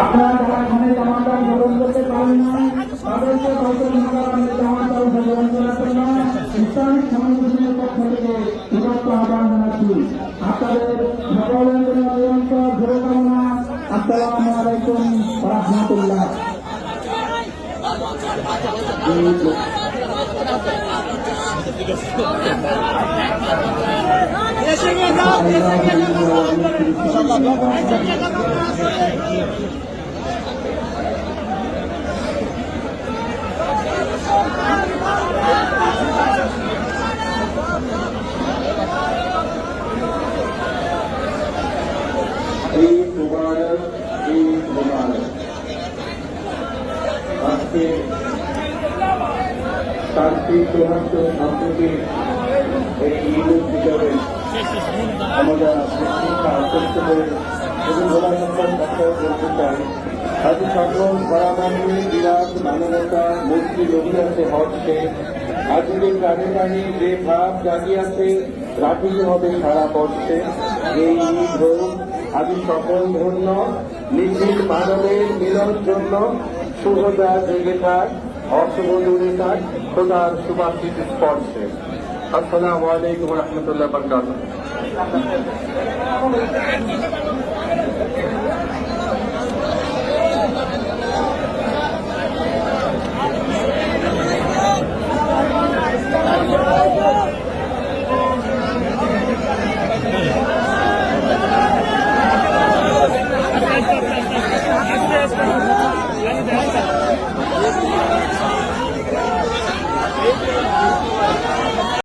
আপনারা যারা এখানে জামানদার গ্রহণ করতে পারেন না তাদেরকে জামানদার গ্রহণ করার জন্য ইসলামিক সংগঠনের পক্ষ থেকে বিরক্ত আহ্বান জানাচ্ছি। আপনাদের সকলের জন্য নিরন্তর শুভকামনা। আসসালামু আলাইকুম ওয়া রাহমাতুল্লাহ। আজকে তান্ত্রিক প্রভান্ত সম্প্রতি এই ঈদ হিসাবে আমরা শিক্ষা আন্তরিক করে এবং গোলা সম্পদ কথা বলতে চাই। আজ সকল বরাবরী বিরাট মানবতা মূর্তি রবিরাতে হচ্ছে আজকে প্রাণে প্রাণী যে ভাব জাগিয়াছে রাখিতে হবে সারা পড়ছে। এই ঈদ হোক আজ সকল ধন্য নিখিল মানবের মিলন জন্য শুভতা জেগে থাক অশুভ দূরে থাক খোদার সুবাসিত স্পর্শে। আসসালামু আলাইকুম ওয়া রাহমাতুল্লাহি ওয়া বারাকাতুহু।